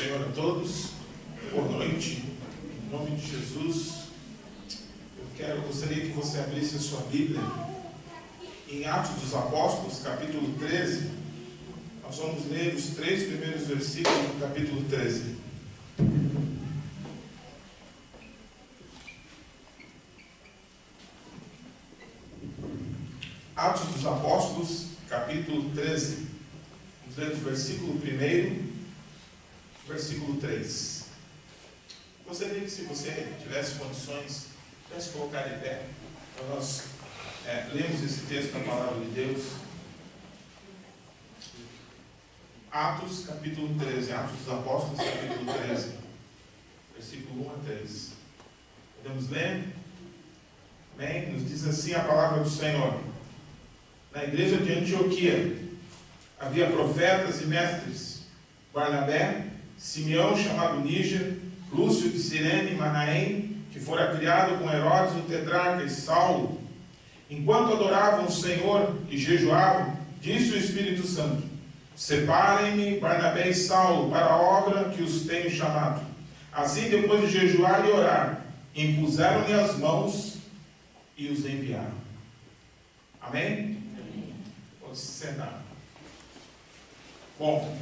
Senhor a todos, boa noite, em nome de Jesus. Eu gostaria que você abrisse a sua Bíblia em Atos dos Apóstolos, capítulo 13. Nós vamos ler os 3 primeiros versículos do capítulo 13. Atos dos Apóstolos, capítulo 13. Vamos ler do versículo 1, versículo 3. Gostaria que, se você tivesse condições, pudesse colocar de pé, para nós lermos esse texto da palavra de Deus. Atos, capítulo 13. Atos dos Apóstolos, capítulo 13. Versículo 1 a 3. Podemos ler? Amém? Nos diz assim a palavra do Senhor. Na igreja de Antioquia havia profetas e mestres: Barnabé, Simeão, chamado Níger, Lúcio de Cirene e Manaém, que fora criado com Herodes o tetrarca, e Saulo. Enquanto adoravam o Senhor e jejuavam, disse o Espírito Santo: Separem-me Barnabé e Saulo para a obra que os tenho chamado. Assim, depois de jejuar e orar, impuseram-lhe as mãos e os enviaram. Amém? Pode se sentar. Bom,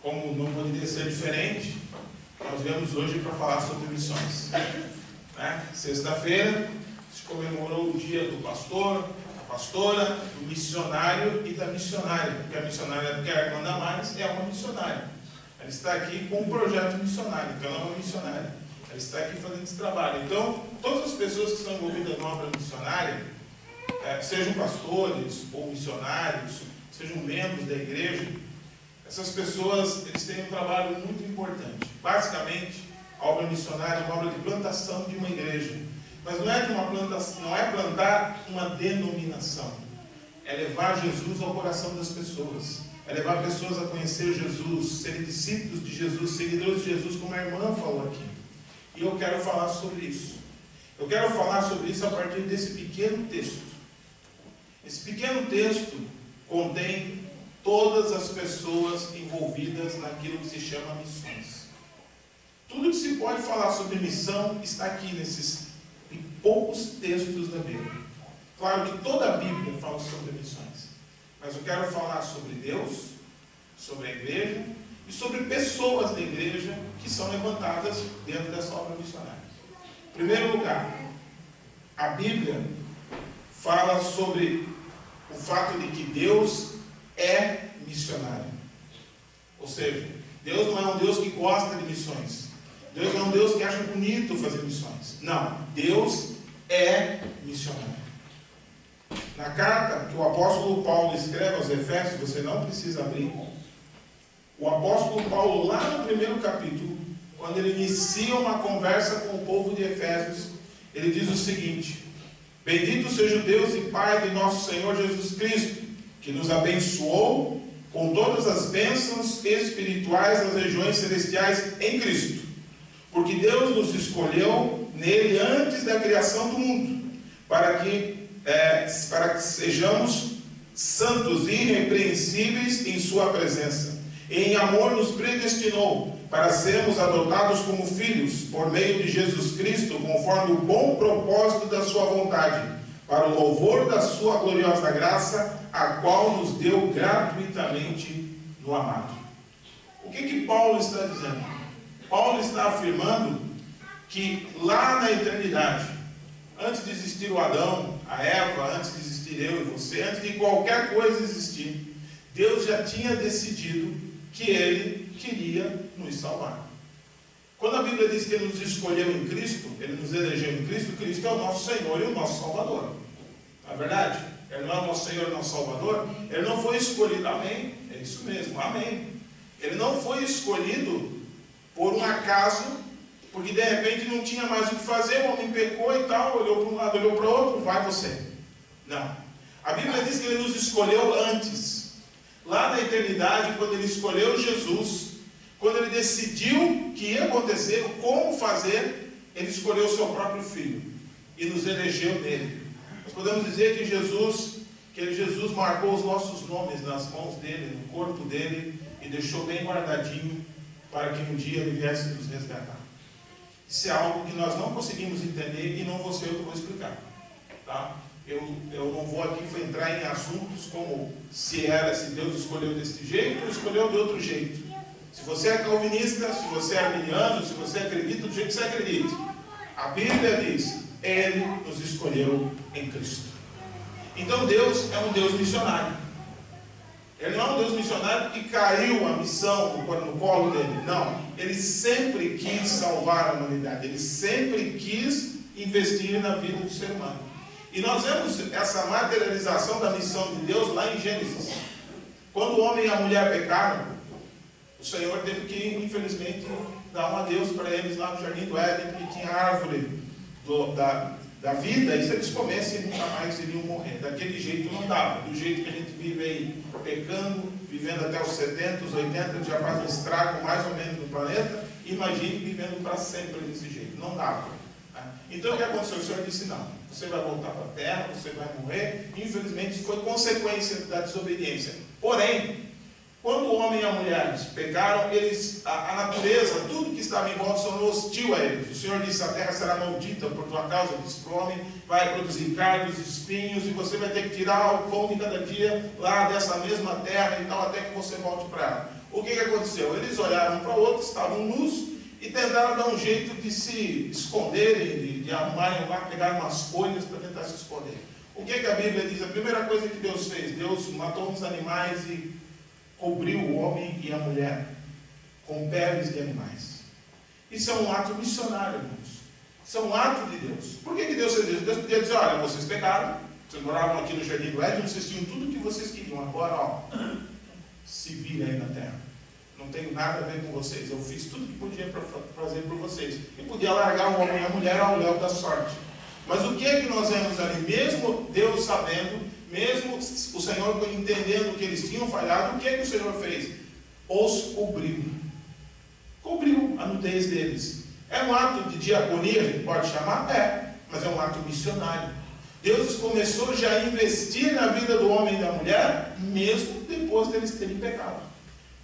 como não poderia ser diferente, nós viemos hoje para falar sobre missões. Sexta-feira se comemorou o dia do pastor, da pastora, do missionário e da missionária, porque a missionária que a irmã Damares é uma missionária. Ela está aqui com um projeto missionário, então ela é uma missionária. Ela está aqui fazendo esse trabalho. Então, todas as pessoas que estão envolvidas na obra missionária, sejam pastores ou missionários, sejam membros da igreja, essas pessoas, eles têm um trabalho muito importante. Basicamente, a obra missionária é uma obra de plantação de uma igreja. Mas não é plantar uma denominação. É levar Jesus ao coração das pessoas. É levar pessoas a conhecer Jesus, serem discípulos de Jesus, seguidores de Jesus, como a irmã falou aqui. E eu quero falar sobre isso. Eu quero falar sobre isso a partir desse pequeno texto. Esse pequeno texto contém todas as pessoas envolvidas naquilo que se chama missões. Tudo que se pode falar sobre missão está aqui nesses poucos textos da Bíblia. Claro que toda a Bíblia fala sobre missões, mas eu quero falar sobre Deus, sobre a igreja e sobre pessoas da igreja que são levantadas dentro dessa obra missionária. Em primeiro lugar, a Bíblia fala sobre o fato de que Deus é missionário. Ou seja, Deus não é um Deus que gosta de missões. Deus não é um Deus que acha bonito fazer missões. Não, Deus é missionário. Na carta que o apóstolo Paulo escreve aos Efésios, você não precisa abrir. O apóstolo Paulo, lá no primeiro capítulo, quando ele inicia uma conversa com o povo de Efésios, ele diz o seguinte: Bendito seja o Deus e Pai de nosso Senhor Jesus Cristo, que nos abençoou com todas as bênçãos espirituais nas regiões celestiais em Cristo. Porque Deus nos escolheu nele antes da criação do mundo, para que sejamos santos e irrepreensíveis em sua presença. E em amor nos predestinou para sermos adotados como filhos, por meio de Jesus Cristo, conforme o bom propósito da sua vontade, para o louvor da sua gloriosa graça, a qual nos deu gratuitamente no amado. O que Paulo está dizendo? Paulo está afirmando que lá na eternidade, antes de existir o Adão, a Eva, antes de existir eu e você, antes de qualquer coisa existir, Deus já tinha decidido que Ele queria nos salvar. Quando a Bíblia diz que Ele nos escolheu em Cristo, Ele nos elegeu em Cristo, Cristo é o nosso Senhor e o nosso Salvador. Não é verdade? Ele não é o nosso Senhor e o nosso Salvador? Ele não foi escolhido, amém? É isso mesmo, amém. Ele não foi escolhido por um acaso, porque de repente não tinha mais o que fazer, o homem pecou e tal, olhou para um lado, olhou para o outro, vai você. Não. A Bíblia diz que Ele nos escolheu antes. Lá na eternidade, quando Ele escolheu Jesus, quando Ele decidiu o que ia acontecer, como fazer, Ele escolheu o seu próprio Filho e nos elegeu nele. Nós podemos dizer que Jesus marcou os nossos nomes nas mãos dele, no corpo dele, e e deixou bem guardadinho para que um dia Ele viesse nos resgatar. Isso é algo que nós não conseguimos entender e não vou ser eu que vou explicar. Tá? Eu não vou aqui entrar em assuntos como se Deus escolheu desse jeito ou escolheu de outro jeito. Se você é calvinista, se você é arminiano, se você acredita do jeito que você acredita, a Bíblia diz: Ele nos escolheu em Cristo. Então Deus é um Deus missionário. Ele não é um Deus missionário que caiu a missão no colo dele. Não. Ele sempre quis salvar a humanidade. Ele sempre quis investir na vida do ser humano. E nós vemos essa materialização da missão de Deus lá em Gênesis. Quando o homem e a mulher pecaram, o Senhor teve que, infelizmente, dar um adeus para eles lá no Jardim do Éden, porque tinha a árvore da vida, e se eles comessem, nunca mais iriam morrer. Daquele jeito não dava. Do jeito que a gente vive aí, pecando, vivendo até os 70, os 80, já faz um estrago mais ou menos no planeta. Imagine vivendo para sempre desse jeito. Não dava. Então o que aconteceu? O Senhor disse: não, você vai voltar para a terra, você vai morrer. Infelizmente, isso foi consequência da desobediência. Porém, quando o homem e a mulher pecaram, a natureza, tudo que estava em volta, se tornou hostil a eles. O Senhor disse: a terra será maldita por tua causa, disse para o homem, vai produzir cardos, espinhos, e você vai ter que tirar o pão de cada dia lá dessa mesma terra e tal, até que você volte para ela. O que aconteceu? Eles olharam para o outro, estavam nus, e tentaram dar um jeito de se esconderem, de arrumarem lá, pegar umas folhas para tentar se esconder. O que a Bíblia diz? A primeira coisa que Deus fez: Deus matou uns animais e cobriu o homem e a mulher com peles de animais. Isso é um ato missionário, irmãos. Isso é um ato de Deus. Por que Deus fez isso? Deus podia dizer: olha, vocês pecaram, vocês moravam aqui no Jardim do Éden, vocês tinham tudo o que vocês queriam. Agora, se virem aí na terra. Não tenho nada a ver com vocês. Eu fiz tudo que podia fazer por vocês. E podia largar o homem e a mulher ao léu da sorte. Mas o que nós vemos ali? Mesmo Deus sabendo, mesmo o Senhor entendendo que eles tinham falhado, o que o Senhor fez? Os cobriu. Cobriu a nudez deles. É um ato de diaconia, a gente pode chamar? É. Mas é um ato missionário. Deus começou já a investir na vida do homem e da mulher, mesmo depois deles terem pecado.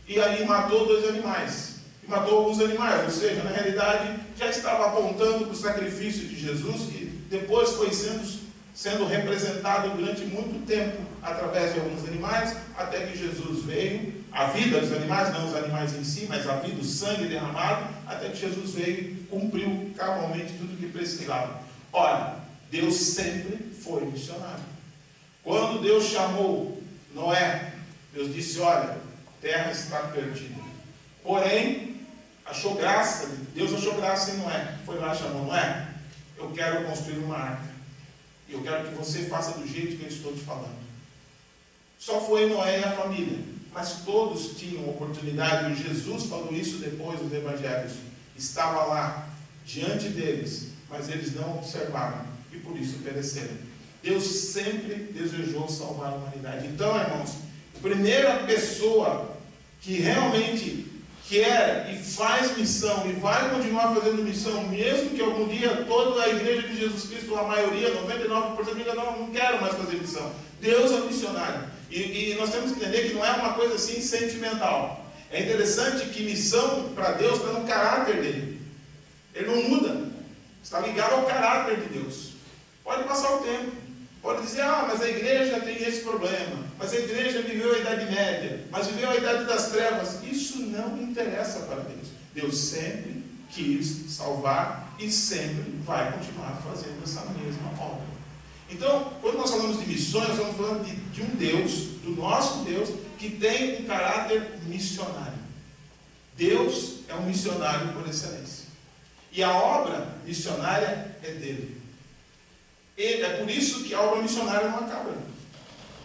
E aí matou 2 animais. E matou alguns animais. Ou seja, na realidade, já estava apontando para o sacrifício de Jesus, que depois foi sendo representado durante muito tempo através de alguns animais, até que Jesus veio, a vida dos animais, não os animais em si, mas a vida, o sangue derramado, até que Jesus veio e cumpriu cabalmente tudo o que precisava. Olha, Deus sempre foi missionário. Quando Deus chamou Noé, Deus disse: olha, a terra está perdida. Porém, Deus achou graça em Noé. Foi lá e chamou: Noé, eu quero construir uma arca. E eu quero que você faça do jeito que eu estou te falando. Só foi Noé e a família. Mas todos tinham oportunidade. E Jesus falou isso depois dos evangelhos. Estava lá, diante deles. Mas eles não observaram. E por isso pereceram. Deus sempre desejou salvar a humanidade. Então, irmãos, a primeira pessoa que realmente quer e faz missão e vai continuar fazendo missão, mesmo que algum dia toda a igreja de Jesus Cristo, a maioria, 99%, diga: não quero mais fazer missão. Deus é missionário. E nós temos que entender que não é uma coisa assim sentimental. É interessante que missão para Deus está no caráter dele. Ele não muda. Está ligado ao caráter de Deus. Pode passar o tempo. Pode dizer: mas a igreja tem esse problema. Mas a igreja viveu a Idade Média. Mas viveu a Idade das Trevas. Isso não interessa para Deus. Deus sempre quis salvar e sempre vai continuar fazendo essa mesma obra. Então, quando nós falamos de missões, nós estamos falando de um Deus, do nosso Deus, que tem um caráter missionário. Deus é um missionário por excelência. E a obra missionária é dele. É por isso que a obra missionária não acaba.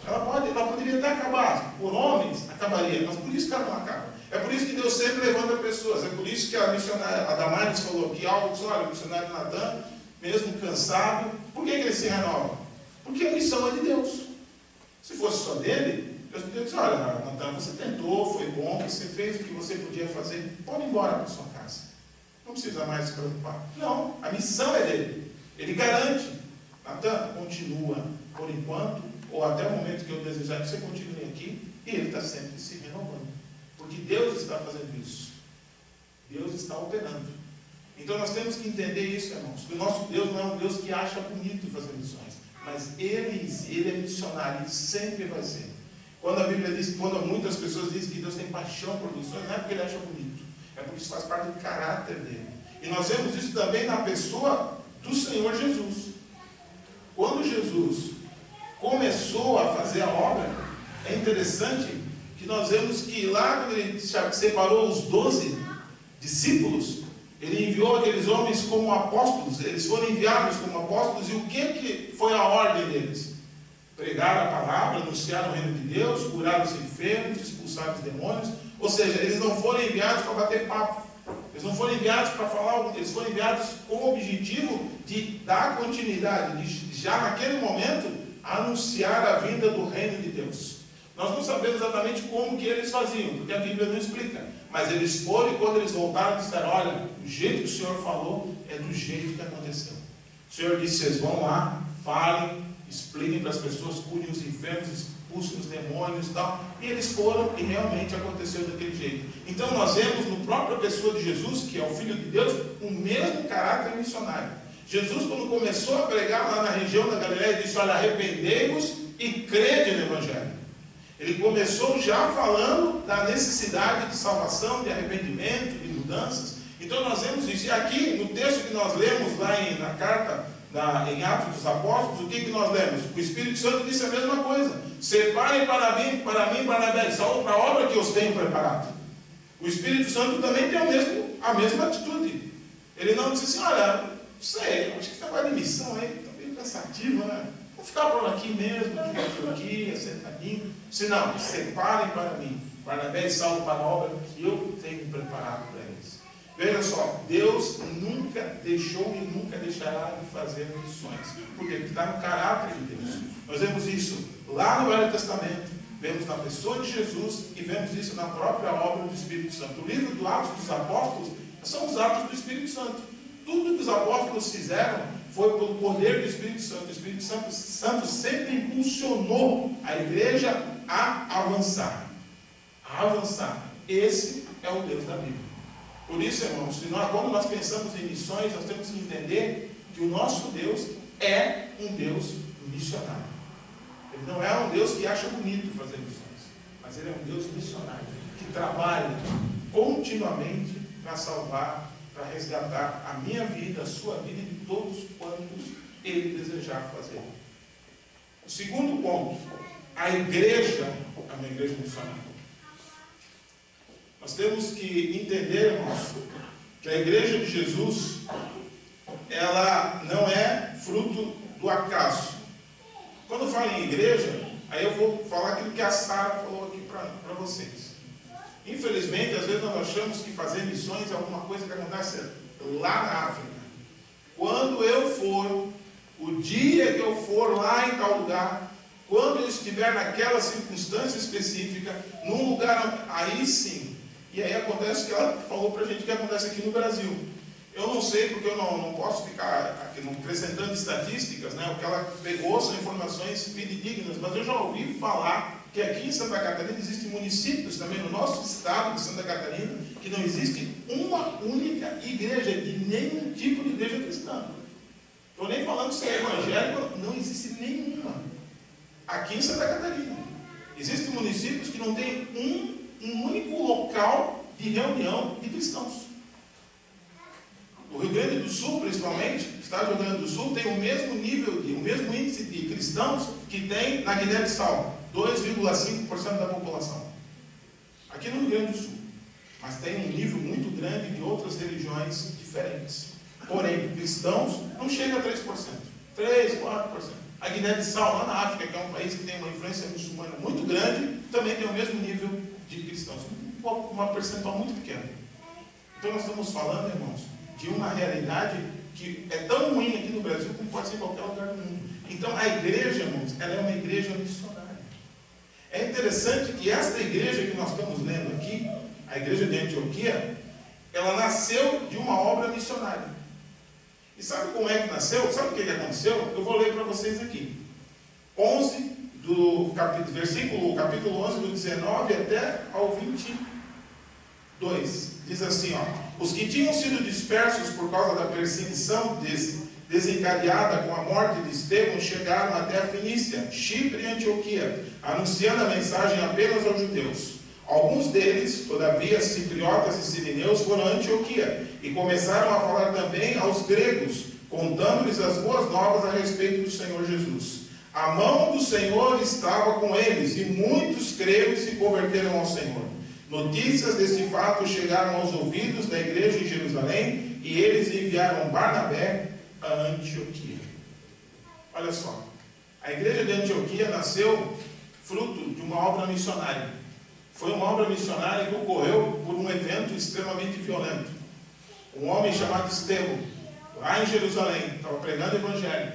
Ela poderia até acabar. Por homens, acabaria. Mas por isso que ela não acaba. É por isso que Deus sempre levanta pessoas. É por isso que a missionária, a Damares falou aqui algo, disse: olha, o missionário Natan, mesmo cansado, por que ele se renova? Porque a missão é de Deus. Se fosse só dele, Deus podia dizer: olha, Natan, você tentou, foi bom, você fez o que você podia fazer, pode ir embora para sua casa. Não precisa mais se preocupar. Não, a missão é dele. Ele garante: Natan, continua por enquanto, ou até o momento que eu desejar que você continue aqui, e ele está sempre se renovando. Porque Deus está fazendo isso. Deus está operando. Então nós temos que entender isso, irmãos. Que o nosso Deus não é um Deus que acha bonito fazer missões. Mas Ele é missionário, Ele sempre vai ser. Quando a Bíblia diz, quando muitas pessoas dizem que Deus tem paixão por missões, não é porque Ele acha bonito. É porque isso faz parte do caráter dele. E nós vemos isso também na pessoa do Senhor Jesus. Quando Jesus começou a fazer a obra, é interessante que nós vemos que lá quando Ele separou os 12 discípulos, Ele enviou aqueles homens como apóstolos. Eles foram enviados como apóstolos. E o que foi a ordem deles? Pregar a palavra, anunciar o reino de Deus, curar os enfermos, expulsar os demônios. Ou seja, eles não foram enviados para bater papo. Eles não foram enviados para falar, eles foram enviados com o objetivo de dar continuidade, de já naquele momento anunciar a vinda do reino de Deus. Nós não sabemos exatamente como que eles faziam, porque a Bíblia não explica. Mas eles foram e quando eles voltaram, disseram, olha, o jeito que o Senhor falou é do jeito que aconteceu. O Senhor disse, vocês vão lá, falem, expliquem para as pessoas, curem os enfermos, expulsem os demônios e tal. E eles foram e realmente aconteceu daquele jeito. Então nós vemos no própria pessoa de Jesus, que é o Filho de Deus, o mesmo caráter missionário. Jesus, quando começou a pregar lá na região da Galileia, disse, olha, arrependei-vos e crede no Evangelho. Ele começou já falando da necessidade de salvação, de arrependimento, de mudanças. Então nós vemos isso. E aqui, no texto que nós lemos lá na carta, em Atos dos Apóstolos, o que nós lemos? O Espírito Santo disse a mesma coisa. Separem para mim, Barnabé e Saulo, para a obra que eu os tenho preparado. O Espírito Santo também tem a mesma atitude. Ele não disse assim, olha, não sei, acho que esse negócio de missão aí está meio cansativo, né? Vou ficar por aqui mesmo, aqui, sentadinho. Se não, separem para mim, Barnabé e Saulo, para a obra que eu tenho preparado para eles. Veja só, Deus nunca deixou e nunca deixará de fazer missões. Por quê? Porque está no caráter de Deus. Nós vemos isso lá no Velho Testamento, vemos na pessoa de Jesus e vemos isso na própria obra do Espírito Santo. O livro do Atos dos Apóstolos são os atos do Espírito Santo. Tudo que os apóstolos fizeram foi pelo poder do Espírito Santo. O Espírito Santo sempre impulsionou a igreja a avançar. A avançar. Esse é o Deus da Bíblia. Por isso, irmãos, quando nós pensamos em missões, nós temos que entender que o nosso Deus é um Deus missionário. Ele não é um Deus que acha bonito fazer missões, mas Ele é um Deus missionário, que trabalha continuamente para salvar, para resgatar a minha vida, a sua vida e de todos quantos Ele desejar fazer. O segundo ponto, a igreja é uma igreja missionária. Nós temos que entender, irmãos, que a igreja de Jesus, ela não é fruto do acaso. Quando eu falo em igreja, aí eu vou falar aquilo que a Sara falou aqui para vocês. Infelizmente, às vezes nós achamos que fazer missões é alguma coisa que acontece lá na África. Quando eu for, o dia que eu for lá em tal lugar, quando eu estiver naquela circunstância específica, num lugar, aí sim. E aí acontece o que ela falou para a gente que acontece aqui no Brasil. Eu não sei, porque eu não posso ficar aqui acrescentando estatísticas, né? O que ela pegou são informações fidedignas, mas eu já ouvi falar que aqui em Santa Catarina existem municípios também no nosso estado de Santa Catarina que não existe uma única igreja, de nenhum tipo de igreja cristã. Estou nem falando se é evangélico, não existe nenhuma aqui em Santa Catarina. Existem municípios que não têm um único local de reunião de cristãos. O Rio Grande do Sul, principalmente, o estado do Rio Grande do Sul, tem o mesmo nível, o mesmo índice de cristãos que tem na Guiné-Bissau, 2,5% da população. Aqui no Rio Grande do Sul. Mas tem um nível muito grande de outras religiões diferentes. Porém, cristãos não chega a 3%. 3%, 4%. A Guiné-Bissau, lá na África, que é um país que tem uma influência muçulmana muito grande, também tem o mesmo nível de cristãos. Uma percentual muito pequena. Então nós estamos falando, irmãos, de uma realidade que é tão ruim aqui no Brasil como pode ser em qualquer lugar do mundo. Então a igreja, irmãos, ela é uma igreja missionária. É interessante que esta igreja que nós estamos lendo aqui, a igreja de Antioquia, ela nasceu de uma obra missionária. E sabe como é que nasceu? Sabe o que aconteceu? Eu vou ler para vocês aqui. 11 do capítulo 11 do 19 até ao 20 2, diz assim, ó: os que tinham sido dispersos por causa da perseguição desencadeada com a morte de Estevão chegaram até a Fenícia, Chipre e Antioquia, anunciando a mensagem apenas aos judeus. Alguns deles, todavia, cipriotas e sirineus, foram a Antioquia e começaram a falar também aos gregos, contando-lhes as boas novas a respeito do Senhor Jesus. A mão do Senhor estava com eles, e muitos creram e se converteram ao Senhor. Notícias desse fato chegaram aos ouvidos da igreja em Jerusalém, e eles enviaram Barnabé a Antioquia. Olha só, a igreja de Antioquia nasceu fruto de uma obra missionária. Foi uma obra missionária que ocorreu por um evento extremamente violento. Um homem chamado Estevão, lá em Jerusalém, estava pregando o evangelho,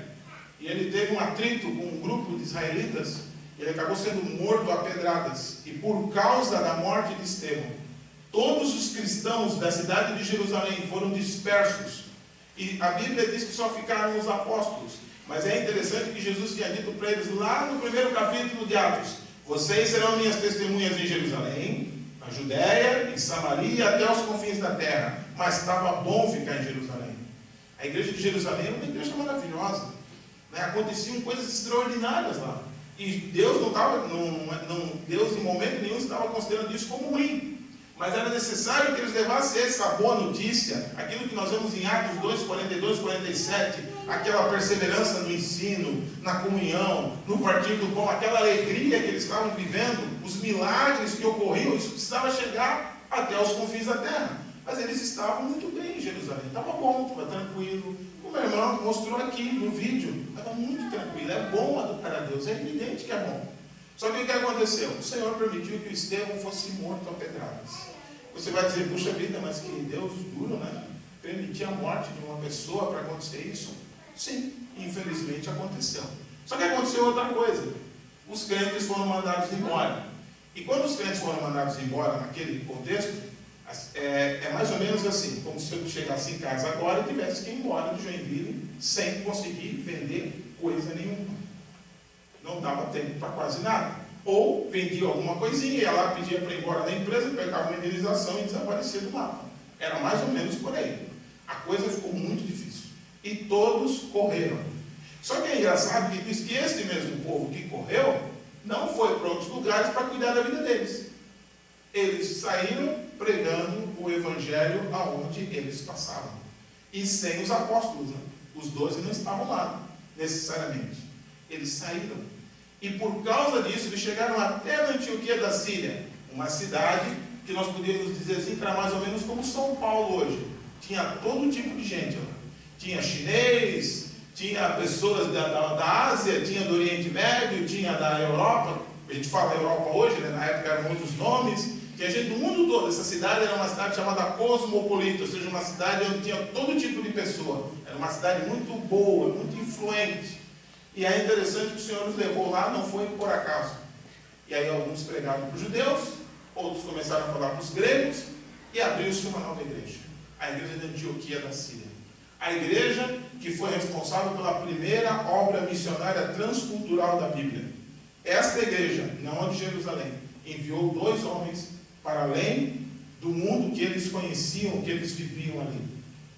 e ele teve um atrito com um grupo de israelitas, e ele acabou sendo morto a pedradas. E por causa da morte de Estevão, todos os cristãos da cidade de Jerusalém foram dispersos, e a Bíblia diz que só ficaram os apóstolos. Mas é interessante que Jesus tinha dito para eles lá no primeiro capítulo de Atos: vocês serão minhas testemunhas em Jerusalém, na Judéia, em Samaria, até os confins da terra. Mas estava bom ficar em Jerusalém. A igreja de Jerusalém era uma igreja maravilhosa, né? Aconteciam coisas extraordinárias lá. E Deus Deus em momento nenhum estava considerando isso como ruim. Mas era necessário que eles levassem essa boa notícia, aquilo que nós vemos em Atos 2, 42, 47, aquela perseverança no ensino, na comunhão, no partir do pão, aquela alegria que eles estavam vivendo, os milagres que ocorriam, isso precisava chegar até os confins da terra. Mas eles estavam muito bem em Jerusalém, estava bom, estava tranquilo. O meu irmão mostrou aqui no vídeo, estava muito tranquilo. É bom adorar a Deus, é evidente que é bom. Só que o que aconteceu? O Senhor permitiu que o Estevão fosse morto a pedradas. Você vai dizer, puxa vida, mas que Deus duro, né? Permitir a morte de uma pessoa para acontecer isso? Sim, infelizmente aconteceu. Só que aconteceu outra coisa. Os crentes foram mandados embora. E quando os crentes foram mandados embora naquele contexto, é mais ou menos assim, como se eu chegasse em casa agora e tivesse que ir embora de Joinville sem conseguir vender coisa nenhuma. Não dava tempo para quase nada. Ou vendia alguma coisinha, ia lá, pedia para ir embora da empresa, pegava uma indenização e desaparecia do mapa. Era mais ou menos por aí. A coisa ficou muito difícil. E todos correram. Só que é engraçado que diz que este mesmo povo que correu não foi para outros lugares para cuidar da vida deles. Eles saíram pregando o evangelho aonde eles passavam. E sem os apóstolos, né? Os 12 não estavam lá, necessariamente. Eles saíram. E por causa disso, eles chegaram até na Antioquia da Síria, uma cidade que nós podemos dizer assim, que era mais ou menos como São Paulo hoje. Tinha todo tipo de gente lá. Tinha chinês, tinha pessoas da Ásia, tinha do Oriente Médio, tinha da Europa. A gente fala Europa hoje, né? Na época eram outros nomes. Tinha gente do mundo todo. Essa cidade era uma cidade chamada cosmopolita, ou seja, uma cidade onde tinha todo tipo de pessoa. Era uma cidade muito boa, muito influente. E é interessante que o Senhor nos levou lá, não foi por acaso. E aí alguns pregaram para os judeus, outros começaram a falar para os gregos, e abriu-se uma nova igreja. A igreja de Antioquia da Síria. A igreja que foi responsável pela primeira obra missionária transcultural da Bíblia. Esta igreja, não a de Jerusalém, enviou 2 homens para além do mundo que eles conheciam, que eles viviam ali,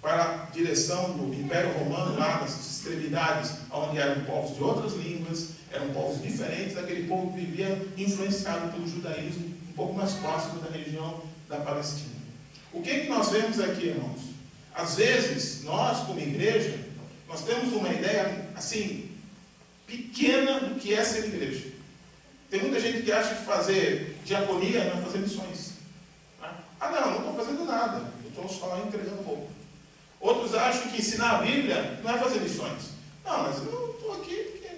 para a direção do Império Romano, lá nas extremidades, onde eram povos de outras línguas, eram povos diferentes daquele povo que vivia influenciado pelo judaísmo, um pouco mais próximo da região da Palestina. O que nós vemos aqui, irmãos? Às vezes, nós, como igreja, nós temos uma ideia, assim, pequena do que é ser igreja. Tem muita gente que acha que fazer diaconia não é fazer missões. Não estou fazendo nada, eu estou só entregando roupa. Outros acham que ensinar a Bíblia não é fazer missões. Não, mas eu não estou aqui porque...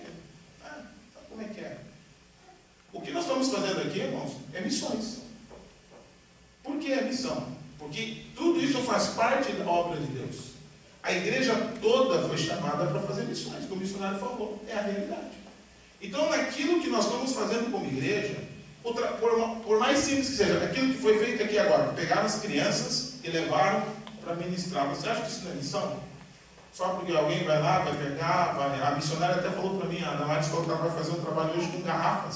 sabe como é que é? O que nós estamos fazendo aqui, irmãos, é missões. Por que é missão? Porque tudo isso faz parte da obra de Deus. A igreja toda foi chamada para fazer missões, como o missionário falou, é a realidade. Então, naquilo que nós estamos fazendo como igreja, por mais simples que seja, aquilo que foi feito aqui agora, pegaram as crianças e levaram para ministrar. Você acha que isso não é missão? Só porque alguém vai lá, vai pegar, a missionária até falou para mim, a Damares falou que ela vai fazer um trabalho hoje com garrafa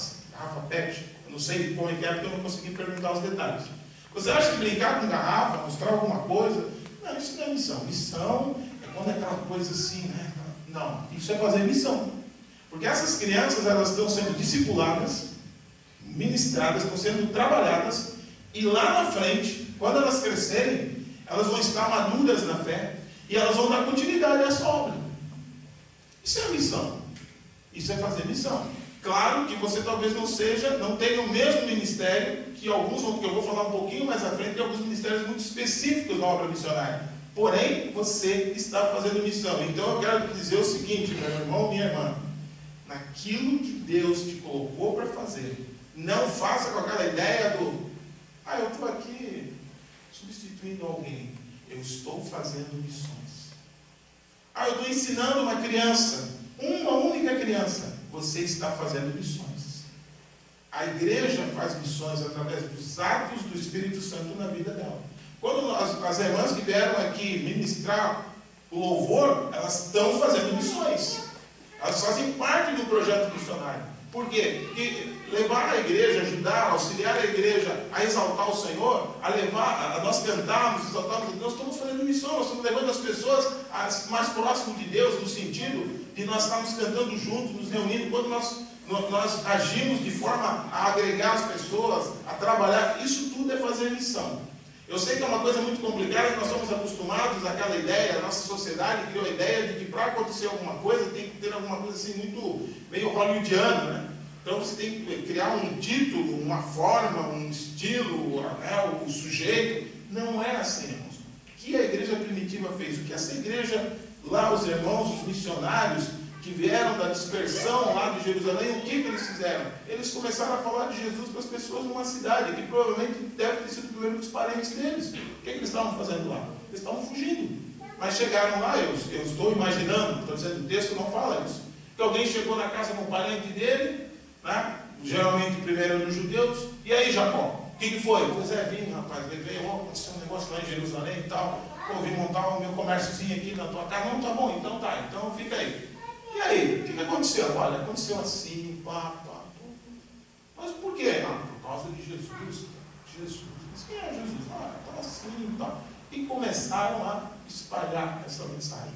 PET. Eu não sei como é que é, porque eu não consegui perguntar os detalhes. Você acha que brincar com garrafa, mostrar alguma coisa? Não, isso não é missão. Missão é quando é aquela coisa assim, né? Não, isso é fazer missão. Porque essas crianças, elas estão sendo discipuladas, ministradas, estão sendo trabalhadas, e lá na frente, quando elas crescerem, elas vão estar maduras na fé, e elas vão dar continuidade a essa obra. Isso é missão. Isso é fazer missão. Claro que você talvez não tenha o mesmo ministério que alguns, que eu vou falar um pouquinho mais à frente, tem alguns ministérios muito específicos na obra missionária. Porém, você está fazendo missão. Então eu quero te dizer o seguinte, meu irmão, minha irmã, naquilo que Deus te colocou para fazer, não faça com aquela ideia do, eu estou aqui substituindo alguém. Eu estou fazendo missões. Eu estou ensinando uma criança, uma única criança. Você está fazendo missões. A igreja faz missões através dos atos do Espírito Santo na vida dela. Quando as irmãs que vieram aqui ministrar o louvor, elas estão fazendo missões. Elas fazem parte do projeto missionário. Por quê? Porque levar a igreja, ajudar, auxiliar a igreja a exaltar o Senhor, a nós cantarmos, exaltarmos, nós estamos fazendo missão, nós estamos levando as pessoas mais próximo de Deus, no sentido de nós estarmos cantando juntos, nos reunindo, quando nós agimos de forma a agregar as pessoas, a trabalhar, isso tudo é fazer missão. Eu sei que é uma coisa muito complicada, nós somos acostumados àquela ideia, a nossa sociedade criou a ideia de que para acontecer alguma coisa, tem que ter alguma coisa assim muito, meio hollywoodiana, né? Então você tem que criar um título, uma forma, um estilo, né, o sujeito. Não é assim, irmãos. O que a igreja primitiva fez? O que essa igreja, lá os irmãos, os missionários, que vieram da dispersão lá de Jerusalém, o que eles fizeram? Eles começaram a falar de Jesus para as pessoas numa cidade, que provavelmente deve ter sido o primeiro dos parentes deles. O que eles estavam fazendo lá? Eles estavam fugindo. Mas chegaram lá, eu estou imaginando, estou dizendo, o texto não fala isso, que alguém chegou na casa de um parente dele, né? Geralmente primeiro eram os judeus, e aí Jacó, o que foi? Pois é, vim, rapaz, veio, aconteceu um negócio lá em Jerusalém e tal, vim montar o meu comérciozinho aqui na tua casa. Não, tá bom, então fica aí. E aí, o que aconteceu? Olha, aconteceu assim, Mas por quê? Por causa de Jesus. Mas quem é Jesus? Tá assim, E começaram a espalhar essa mensagem.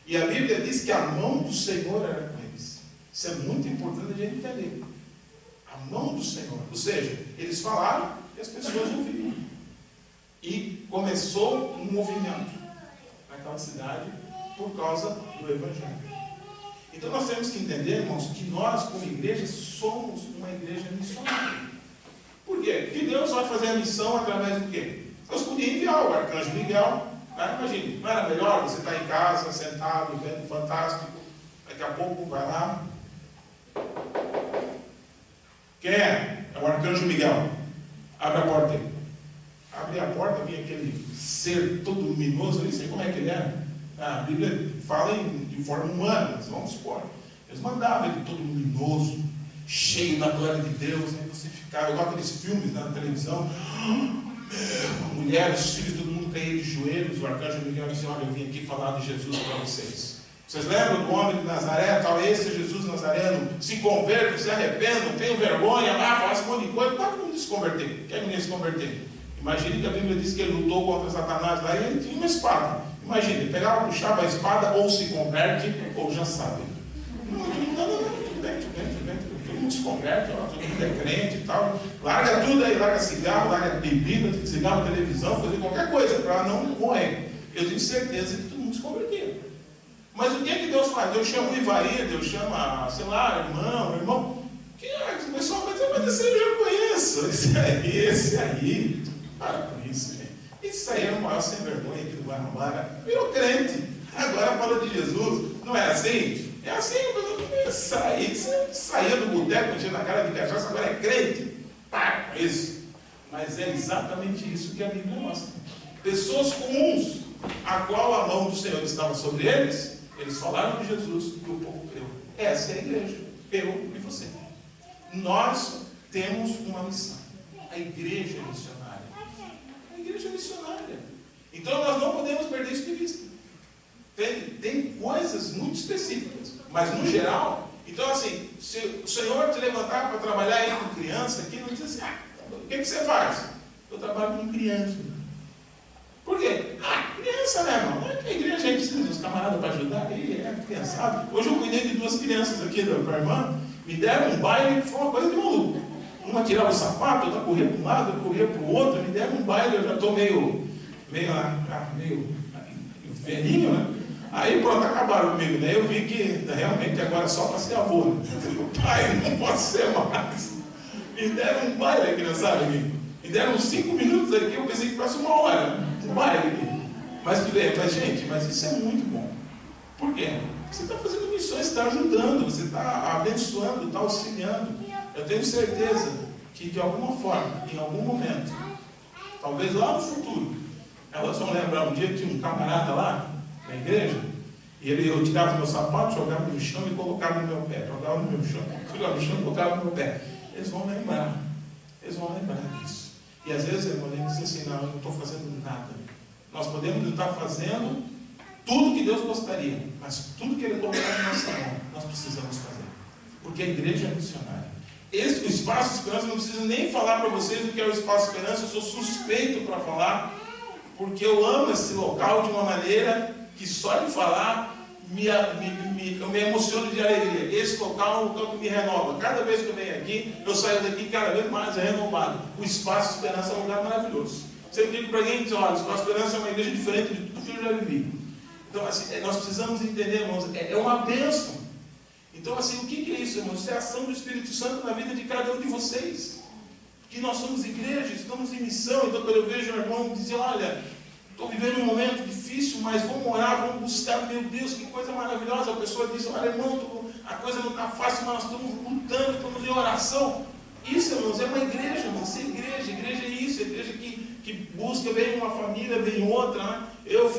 E a Bíblia diz que a mão do Senhor era com eles. Isso é muito importante a gente entender. A mão do Senhor. Ou seja, eles falaram e as pessoas ouviram. E começou um movimento naquela cidade por causa do Evangelho. Então nós temos que entender, irmãos, que nós, como igreja, somos uma igreja missionária. Por quê? Porque Deus vai fazer a missão através do quê? Deus podia enviar o arcanjo Miguel. Né? Imagine, não era melhor você estar em casa, sentado, vendo Fantástico, daqui a pouco vai lá. Quem é? É o arcanjo Miguel. Abre a porta aí. Abre a porta, vem aquele ser todo luminoso, nem sei como é que ele era. A Bíblia fala de forma humana, mas vamos supor. Eles mandavam ele todo luminoso, cheio da glória de Deus, aí você ficava, igual aqueles filmes na televisão, a mulher, os filhos, todo mundo caía de joelhos, o arcanjo Miguel disse, olha, eu vim aqui falar de Jesus para vocês. Vocês lembram do homem de Nazaré, tal, esse é Jesus Nazareno, se convertam, se arrependam, tenham vergonha, façam um monte de coisa, para não se converter. Quem menino se converter? Imagine que a Bíblia diz que ele lutou contra Satanás lá e ele tinha uma espada. Imagina, ele pegava, puxava a espada, ou se converte, ou já sabe. Não, tudo bem. Todo mundo se converte, todo mundo é crente e tal. Larga tudo aí, larga cigarro, larga bebida, cigarro, televisão, fazer qualquer coisa para não morrer. Eu tenho certeza que todo mundo se convertia. Mas o que é que Deus faz? Deus chama o Ivaí, Deus chama, sei lá, irmão. Que o pessoal vai dizer, mas esse aí eu já conheço. Esse aí. Para com isso, gente. Isso aí é o maior sem vergonha aqui do Guanabara. Virou crente. Agora fala de Jesus. Não é assim? É assim, saía do boteco, enchendo a cara de cachaça, agora é crente. Para com isso. Mas é exatamente isso que a Bíblia mostra. Pessoas comuns, a qual a mão do Senhor estava sobre eles, eles falaram de Jesus e o povo creu. Essa é a igreja. Eu e você. Nós temos uma missão. A igreja é missionária. A igreja é missionária. Então nós não podemos perder isso de vista. Tem coisas muito específicas. Mas no geral, então assim, se o Senhor te levantar para trabalhar aí com criança, aqui não diz assim, o que você faz? Eu trabalho com criança. Por quê? Criança, né, irmão? A igreja aí precisa dos camaradas para ajudar. Aí é criançada. Hoje eu cuidei de 2 crianças aqui da irmã. Me deram um baile, foi uma coisa de maluco. Uma tirava o sapato, outra corria para um lado, outra corria para o outro. Me deram um baile, eu já estou meio velhinho, né? Aí pronto, acabaram comigo, né? Eu vi que realmente agora só para ser avô. Né? Pai, não posso ser mais. Me deram um baile, criançada, amigo. Me deram uns 5 minutos aqui, eu pensei que fosse 1 hora. Um baile aqui. Mas tudo bem, gente, mas isso é muito bom. Por quê? Você está fazendo missões, você está ajudando, você está abençoando, está auxiliando. Eu tenho certeza que de alguma forma, em algum momento, talvez lá no futuro, elas vão lembrar um dia que tinha um camarada lá na igreja, e eu tirava o meu sapato, jogava no chão e colocava no meu pé. Jogava no meu chão, colocava no chão e colocava no meu pé. Eles vão lembrar disso. E às vezes, irmão, a gente diz assim, não, eu não estou fazendo nada. Nós podemos estar fazendo tudo que Deus gostaria, mas tudo que Ele colocar na nossa mão, nós precisamos fazer. Porque a igreja é missionária. O Espaço Esperança, não preciso nem falar para vocês o que é o Espaço Esperança, eu sou suspeito para falar, porque eu amo esse local de uma maneira que só de falar eu me emociono de alegria. Esse local é um local que me renova. Cada vez que eu venho aqui, eu saio daqui cada vez mais renovado. O Espaço Esperança é um lugar maravilhoso. Sempre digo para alguém, olha, o Espaço Esperança é uma igreja diferente de tudo que eu já vivi. Então, assim, nós precisamos entender, irmãos, é uma bênção. Então, assim, o que é isso, irmãos? Isso é a ação do Espírito Santo na vida de cada um de vocês. Que nós somos igreja, estamos em missão. Então, quando eu vejo um irmão dizer, olha, estou vivendo um momento difícil, mas vamos orar, vamos buscar, meu Deus, que coisa maravilhosa. A pessoa diz, olha, irmão, a coisa não está fácil, mas nós estamos lutando, estamos em oração. Isso, irmãos, é uma igreja, irmãos. Isso é igreja. Igreja é isso, é igreja que busca, vem uma família, vem outra, né? Eu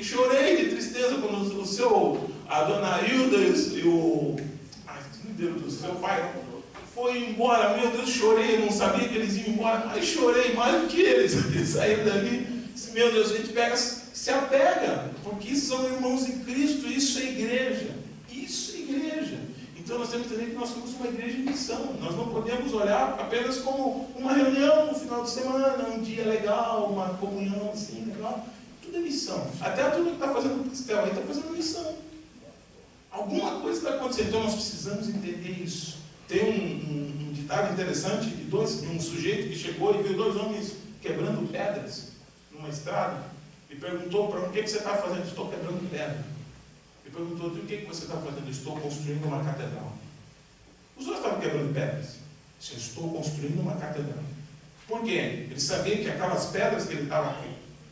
chorei de tristeza quando a dona Hilda e o meu Deus do seu pai foi embora. Meu Deus, chorei, eu não sabia que eles iam embora, mas chorei mais do que eles. Eles saíram dali. Meu Deus, a gente se apega, porque são irmãos em Cristo, isso é igreja. Isso é igreja. Então nós temos que entender que nós somos uma igreja em missão. Nós não podemos olhar apenas como uma reunião no final de semana, um dia legal, uma comunhão assim, legal. Tudo é missão. Até tudo que está fazendo o Cristel aí está fazendo missão. Alguma coisa está acontecendo. Então nós precisamos entender isso. Tem um ditado interessante de um sujeito que chegou e viu 2 homens quebrando pedras numa estrada e perguntou para o que você está fazendo? Estou quebrando pedra. Ele perguntou, o que você está fazendo? Estou construindo uma catedral. Os dois estavam quebrando pedras. Eu estou construindo uma catedral. Por quê? Ele sabia que aquelas pedras que ele estava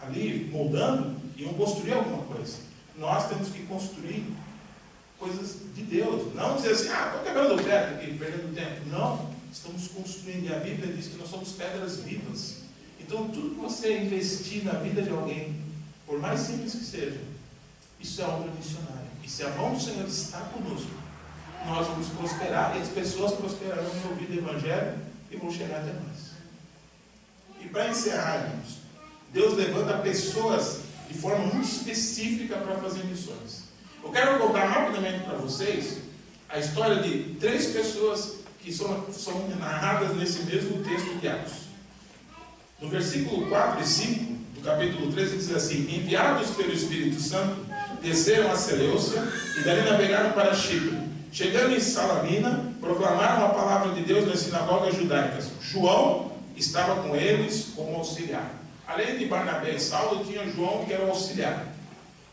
ali moldando iam construir alguma coisa. Nós temos que construir coisas de Deus. Não dizer assim, estou quebrando pedra aqui, perdendo tempo. Não, estamos construindo. E a Bíblia diz que nós somos pedras vivas. Então, tudo que você investir na vida de alguém, por mais simples que seja, isso é obra missionária. E se a mão do Senhor está conosco, nós vamos prosperar, e as pessoas prosperarão no ouvir do Evangelho e vão chegar até nós. E para encerrar, irmãos, Deus levanta pessoas de forma muito específica para fazer missões. Eu quero contar rapidamente para vocês a história de 3 pessoas que são narradas nesse mesmo texto de Atos. No versículo 4 e 5 do capítulo 13 diz assim: enviados pelo Espírito Santo, desceram a Seleucia e dali navegaram para Chipre. Chegando em Salamina, proclamaram a palavra de Deus nas sinagogas judaicas. João estava com eles como auxiliar. Além de Barnabé e Saulo, tinha João que era o auxiliar.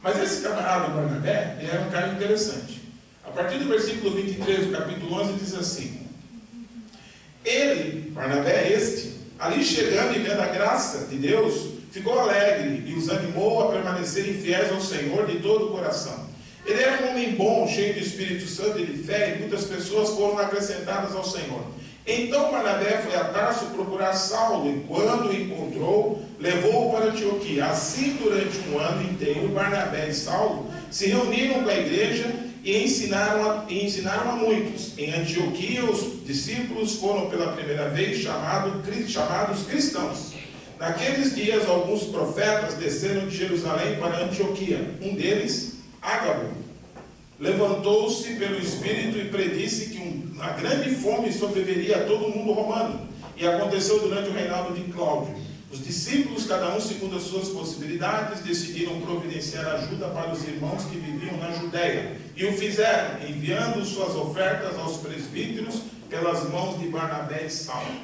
Mas esse camarada Barnabé, ele era um cara interessante. A partir do versículo 23 do capítulo 11 diz assim: ele, Barnabé ali chegando e vendo a graça de Deus, ficou alegre e os animou a permanecerem fiéis ao Senhor de todo o coração. Ele era um homem bom, cheio do Espírito Santo e de fé, e muitas pessoas foram acrescentadas ao Senhor. Então Barnabé foi a Tarso procurar Saulo, e quando o encontrou, levou-o para Antioquia. Assim, durante 1 ano inteiro, Barnabé e Saulo se reuniram com a igreja e ensinaram a muitos. Em Antioquia, os discípulos foram pela primeira vez chamados cristãos. Naqueles dias, alguns profetas desceram de Jerusalém para Antioquia. Um deles, Ágabo, levantou-se pelo Espírito e predisse que uma grande fome sobreviveria a todo o mundo romano. E aconteceu durante o reinado de Cláudio. Os discípulos, cada um segundo as suas possibilidades, decidiram providenciar ajuda para os irmãos que viviam na Judéia. E o fizeram, enviando suas ofertas aos presbíteros pelas mãos de Barnabé e Saulo.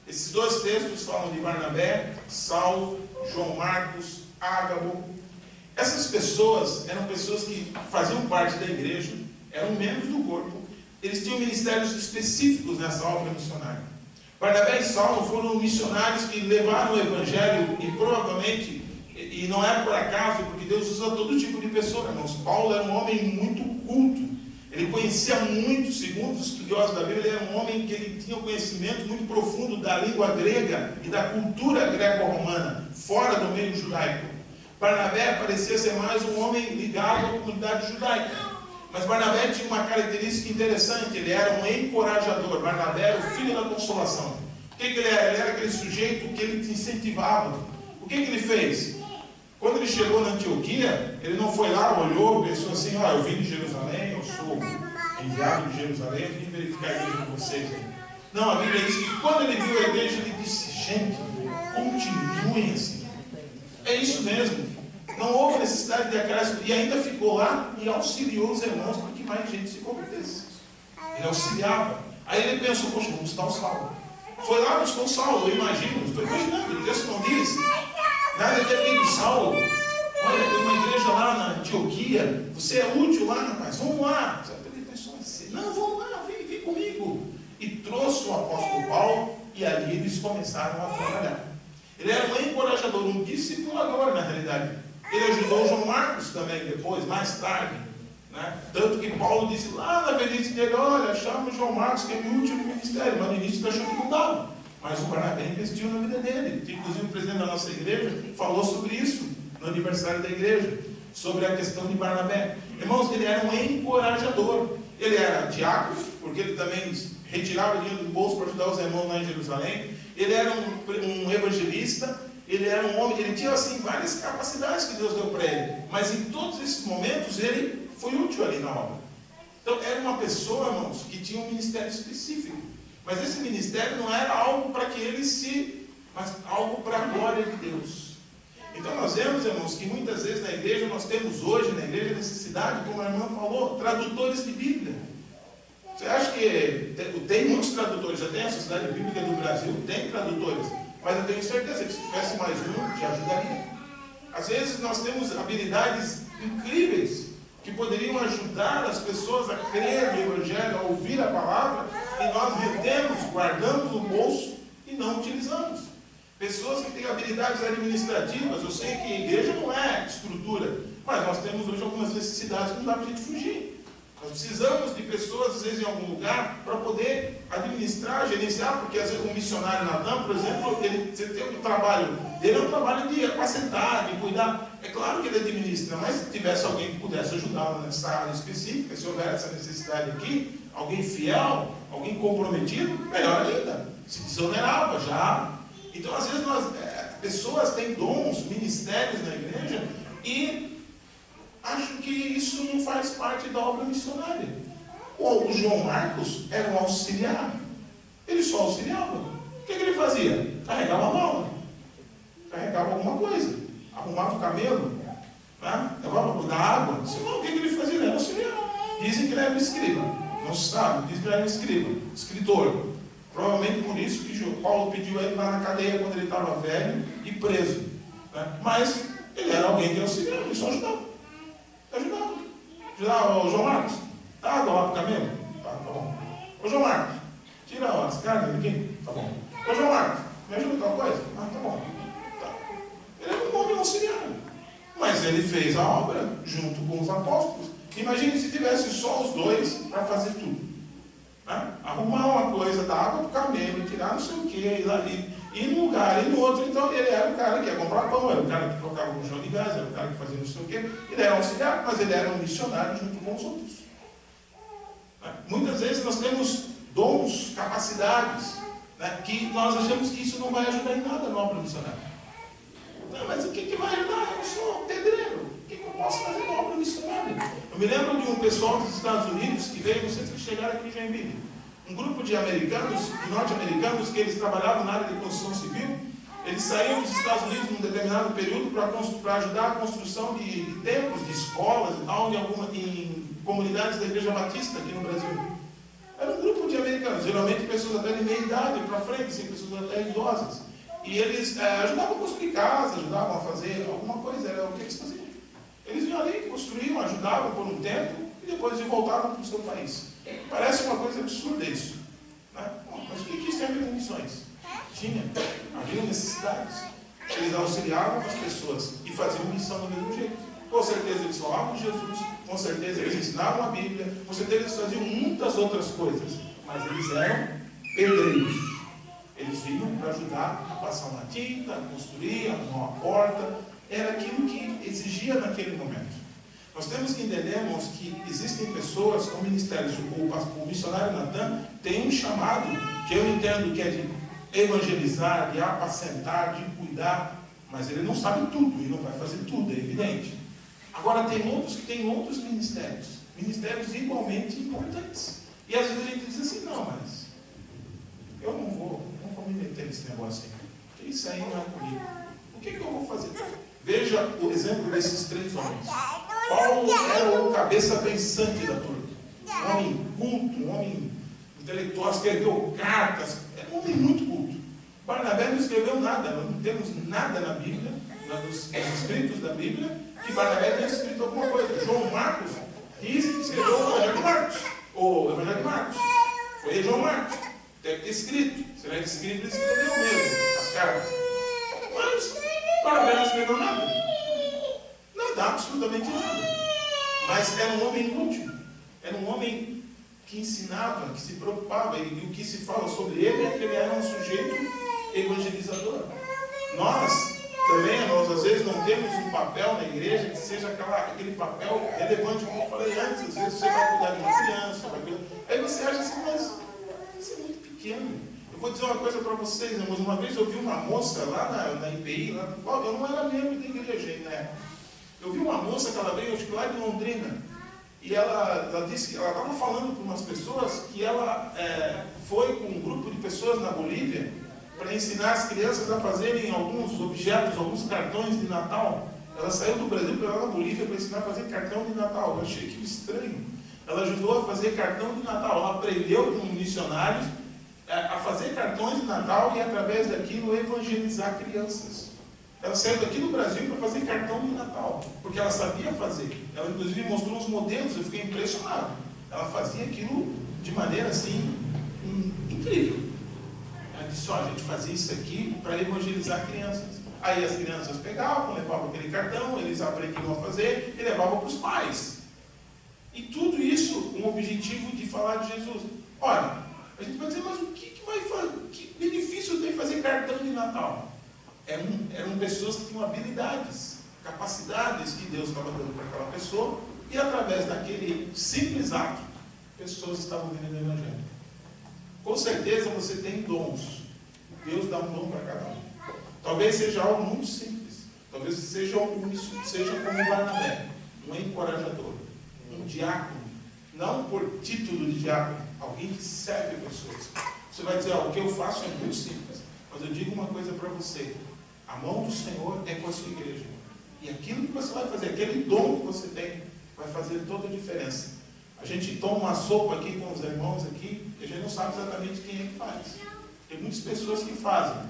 Esses dois textos falam de Barnabé, Saulo, João Marcos, Ágabo. Essas pessoas eram pessoas que faziam parte da igreja, eram membros do corpo. Eles tinham ministérios específicos nessa obra missionária. Barnabé e Saulo foram missionários que levaram o evangelho e provavelmente, e não é por acaso, porque Deus usa todo tipo de pessoa, irmãos. Paulo era um homem muito culto. Ele conhecia muito, segundo os estudiosos da Bíblia, ele era um homem que ele tinha um conhecimento muito profundo da língua grega e da cultura greco-romana, fora do meio judaico. Barnabé parecia ser mais um homem ligado à comunidade judaica. Mas Barnabé tinha uma característica interessante, ele era um encorajador. Barnabé era o filho da consolação. O que ele era? Ele era aquele sujeito que ele te incentivava. O que ele fez? Quando ele chegou na Antioquia, ele não foi lá, olhou, pensou assim, eu vim de Jerusalém, eu sou enviado de Jerusalém, eu vim verificar a igreja com vocês. Não, a Bíblia diz que quando ele viu a igreja, ele disse, gente, continuem assim. É isso mesmo. Não houve necessidade de acréscimo. E ainda ficou lá e auxiliou os irmãos para que mais gente se convertesse. Ele auxiliava. Aí ele pensou, poxa, vamos buscar o Saulo. Foi lá, buscou o Saulo, eu imagino. Estou imaginando, o texto não diz. Nada de ter Saulo. Olha, tem uma igreja lá na Antioquia. Você é útil lá, rapaz. Vamos lá. Ele pensou assim, não, vamos lá, vem comigo. E trouxe o apóstolo Paulo e ali eles começaram a trabalhar. Ele era um encorajador, um discipulador na realidade. Ele ajudou João Marcos também depois, mais tarde. Né? Tanto que Paulo disse lá na velhice dele, olha, chama o João Marcos que é meu último ministério. Mas no início ele achou que não dava. Mas o Barnabé investiu na vida dele. Inclusive o presidente da nossa igreja falou sobre isso no aniversário da igreja. Sobre a questão de Barnabé. Irmãos, ele era um encorajador. Ele era diácono, porque ele também retirava dinheiro do bolso para ajudar os irmãos lá em Jerusalém. Ele era um evangelista. Ele era um homem, ele tinha assim várias capacidades que Deus deu para ele. Mas em todos esses momentos ele foi útil ali na obra. Então era uma pessoa, irmãos, que tinha um ministério específico. Mas esse ministério não era algo para que ele mas algo para a glória de Deus. Então nós vemos, irmãos, que muitas vezes na igreja nós temos hoje, na igreja, necessidade, como a irmã falou, tradutores de Bíblia. Você acha que tem muitos tradutores? Já tem a Sociedade Bíblica do Brasil, tem tradutores. Mas eu tenho certeza que se tivesse mais um, te ajudaria. Às vezes nós temos habilidades incríveis que poderiam ajudar as pessoas a crer no Evangelho, a ouvir a palavra, e nós retemos, guardamos no bolso e não utilizamos. Pessoas que têm habilidades administrativas, eu sei que a igreja não é estrutura, mas nós temos hoje algumas necessidades que não dá para a gente fugir. Nós precisamos de pessoas, às vezes, em algum lugar, para poder administrar, gerenciar, porque às vezes um missionário Natan, por exemplo, você tem o trabalho dele, é um trabalho de apacentar, de cuidar. É claro que ele administra, mas se tivesse alguém que pudesse ajudá-lo nessa área específica, se houver essa necessidade aqui, alguém fiel, alguém comprometido, melhor ainda, se desonerava já. Então, às vezes, pessoas têm dons, ministérios na igreja e acho que isso não faz parte da obra missionária. O João Marcos era um auxiliar. Ele só auxiliava. O que ele fazia? Carregava a mala. Carregava alguma coisa. Arrumava o camelo. Né? Levava da água. Senão, o que ele fazia? Ele era auxiliar. Dizem que ele era um escriba. Não se sabe. Dizem que ele era um escriba. Escritor. Provavelmente por isso que Paulo pediu ele lá na cadeia quando ele estava velho e preso. Né? Mas ele era alguém que auxiliava. Ele só ajudava. Ajudava o João Marcos, dá água lá para o camelo? Tá bom. Ô João Marcos, tira as carnes aqui? Tá bom. Ô João Marcos, me ajuda com alguma coisa? Tá bom. Tá. Ele era um homem auxiliar. Mas ele fez a obra junto com os apóstolos. Imagine se tivesse só os dois para fazer tudo. Né? Arrumar uma coisa, dar água para o camelo, tirar não sei o que, ir num lugar, ir no outro. Então ele era o cara que ia comprar pão, era o cara que trocava um bujão de gás, era o cara que fazia não sei o que. Ele era um auxiliar, mas ele era um missionário junto com os outros. Né? Muitas vezes nós temos dons, capacidades, né, que nós achamos que isso não vai ajudar em nada na obra missionária. Não, mas o que vai ajudar? Eu sou pedreiro. O que eu posso fazer na obra missionária? Eu me lembro de um pessoal dos Estados Unidos que veio, não sei se chegaram aqui em Joinville. Um grupo de americanos, de norte-americanos, que eles trabalhavam na área de construção civil, Eles saíram dos Estados Unidos num determinado período para ajudar a construção de templos, de escolas e tal, em comunidades da Igreja Batista aqui no Brasil. Era um grupo de americanos, geralmente pessoas até de meia idade para frente, assim, pessoas até idosas. E eles ajudavam a construir casa, ajudavam a fazer alguma coisa, era o que eles faziam. Eles iam ali, construíam, ajudavam por um tempo e depois eles voltavam para o seu país. Parece uma coisa absurda isso. Né? Mas o que isso tem a ver com missões? Havia necessidades. Eles auxiliavam as pessoas e faziam missão do mesmo jeito. Com certeza eles falavam de Jesus, com certeza eles ensinavam a Bíblia, com certeza eles faziam muitas outras coisas, mas eles eram pedreiros. Eles vinham para ajudar a passar uma tinta, a construir, a arrumar uma porta. Era aquilo que exigia naquele momento. Nós temos que entender, irmãos, que existem pessoas com ministérios. O missionário Natan tem um chamado que eu entendo que é de evangelizar, de apacentar, de cuidar, mas ele não sabe tudo e não vai fazer tudo, é evidente. Agora tem outros que têm outros ministérios igualmente importantes. E às vezes a gente diz assim, não, mas eu não vou me meter nesse negócio aí, porque isso aí não é comigo. O que eu vou fazer? Veja o exemplo desses 3 homens. Paulo era o cabeça pensante da turma. Um homem culto, um homem intelectual, escreveu cartas, era um homem muito culto. Barnabé não escreveu nada, nós não temos nada na Bíblia, nos escritos da Bíblia, que Barnabé tenha escrito alguma coisa. João Marcos diz que escreveu o Evangelho de Marcos. O Evangelho de Marcos. Foi João Marcos. Deve ter escrito. Se não é escrito, ele escreveu mesmo as cartas. Mas Barnabé não escreveu nada. Nada, absolutamente nada. Mas era um homem útil. Era um homem que ensinava, que se preocupava. E o que se fala sobre ele é que ele era um sujeito evangelizador. Nós também, irmãos, às vezes não temos um papel na igreja que seja aquele papel relevante, como eu falei antes. Às vezes você vai cuidar de uma criança, aí você acha assim, mas isso é muito pequeno. Eu vou dizer uma coisa para vocês, irmãos. Uma vez eu vi uma moça lá na IPI, eu não era membro da igreja ainda, né? Eu vi uma moça que ela veio, acho que lá de Londrina, e ela disse que ela estava falando para umas pessoas que ela foi com um grupo de pessoas na Bolívia para ensinar as crianças a fazerem alguns objetos, alguns cartões de Natal. Ela saiu do Brasil para ir lá na Bolívia para ensinar a fazer cartão de Natal. Eu achei aquilo estranho. Ela ajudou a fazer cartão de Natal. Ela aprendeu com missionários a fazer cartões de Natal e, através daquilo, evangelizar crianças. Ela saiu daqui do Brasil para fazer cartão de Natal, porque ela sabia fazer. Ela, inclusive, mostrou uns modelos, eu fiquei impressionado. Ela fazia aquilo de maneira, assim, incrível. Ela disse, a gente fazia isso aqui para evangelizar crianças. Aí as crianças pegavam, levavam aquele cartão, eles aprendiam a fazer e levavam para os pais. E tudo isso com o objetivo de falar de Jesus. Olha, a gente vai dizer, mas o que vai fazer? Que benefício tem fazer cartão de Natal? Eram pessoas que tinham habilidades, capacidades que Deus estava dando para aquela pessoa, e através daquele simples ato, pessoas estavam vivendo o Evangelho. Com certeza você tem dons. Deus dá um dom para cada um. Talvez seja algo muito simples. Talvez seja como Barnabé, um encorajador, um diácono. Não por título de diácono, alguém que serve pessoas. Você vai dizer, o que eu faço é muito simples. Mas eu digo uma coisa para você. A mão do Senhor é com a sua igreja. E aquilo que você vai fazer, aquele dom que você tem, vai fazer toda a diferença. A gente toma uma sopa aqui com os irmãos aqui, e a gente não sabe exatamente quem é que faz. Tem muitas pessoas que fazem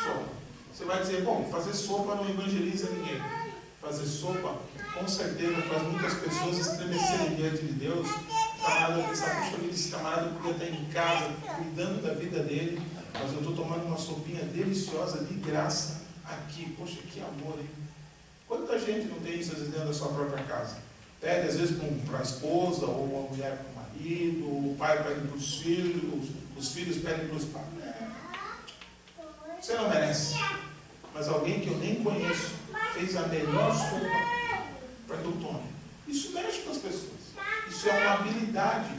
sopa. Você vai dizer, bom, fazer sopa não evangeliza ninguém. Fazer sopa, com certeza, faz muitas pessoas estremecerem diante de Deus. O camarada pensa, puxa vida, esse camarada podia estar em casa, cuidando da vida dele, mas eu estou tomando uma sopinha deliciosa de graça aqui. Poxa, que amor, hein? Quanta gente não tem isso, às vezes, dentro da sua própria casa? Pede, às vezes, para a esposa, ou a mulher para o marido, ou o pai pede para os filhos, os filhos pedem para os pais. Você não merece. Mas alguém que eu nem conheço fez a melhor sopa para que eu tome. Isso mexe com as pessoas. Isso é uma habilidade.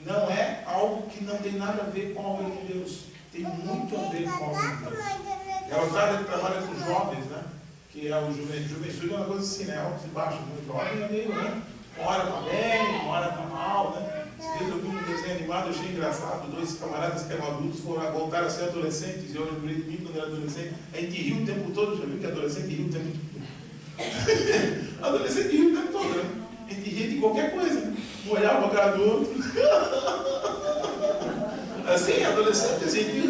Não é algo que não tem nada a ver com a obra de Deus. Tem muito a ver com a obra de Deus. Ela trabalha com jovens, né? Que é o juventude, é uma coisa assim, né? Altos e baixos. O jovem é meio, né? Uma hora está bem, uma hora está mal, né? dias eu vi um desenho animado, achei engraçado, 2 camaradas que eram adultos voltaram a ser adolescentes, e eu lembrei de mim quando era adolescente, a gente riu o tempo todo, já viu que adolescente ri o tempo todo? Adolescente ri o tempo todo, né? A gente ria de qualquer coisa, né? Um olhava para a cara do outro. Assim, adolescente, assim, a gente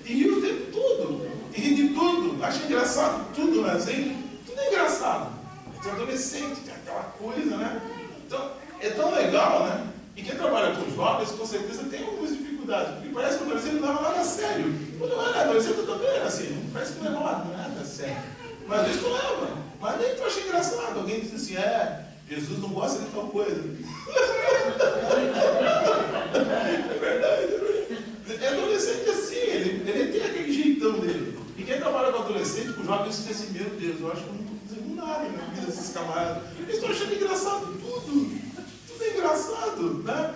ri o tempo todo, e ri de tudo, acha engraçado tudo, né? Assim, tudo é engraçado. Então, adolescente, tem aquela coisa, né? Então, é tão legal, né? E quem trabalha com jovens, com certeza, tem algumas dificuldades, porque parece que o adolescente não leva nada a sério. Quando não é adolescente, também era assim, parece que não leva nada a sério. Mas às vezes tu leva, mas daí tu acha engraçado. Alguém diz assim, Jesus não gosta de tal coisa. É verdade. É adolescente assim, ele tem aquele jeitão dele. E quem trabalha com adolescente, com jovens, diz assim, meu Deus, eu acho que eu não estou fazendo nada na vida desses camaradas. Eles estão achando engraçado tudo. Tudo é engraçado, né?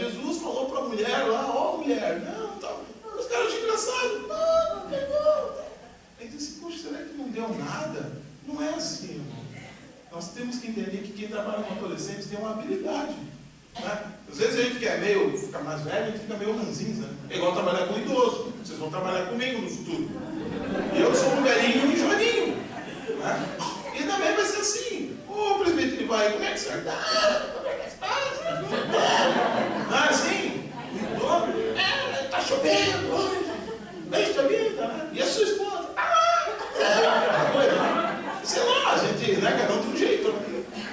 Jesus falou para a mulher lá, ó mulher, não, tá. Os caras acham engraçado. Não pegou. Aí diz assim, poxa, será que não deu nada? Não é assim, irmão. Nós temos que entender que quem trabalha com adolescentes tem uma habilidade. Né? Às vezes a gente que fica mais velho, a gente fica meio ranzinza. É igual trabalhar com idoso. Vocês vão trabalhar comigo no futuro. E eu sou um velhinho e joaninho. Né? E também vai ser assim. O presbítero vai, como é que você está? Como é que você faz? Não é assim? Está chovendo hoje. Está chovendo, né? E a sua esposa? Sei lá, a gente, né, cada um de um jeito.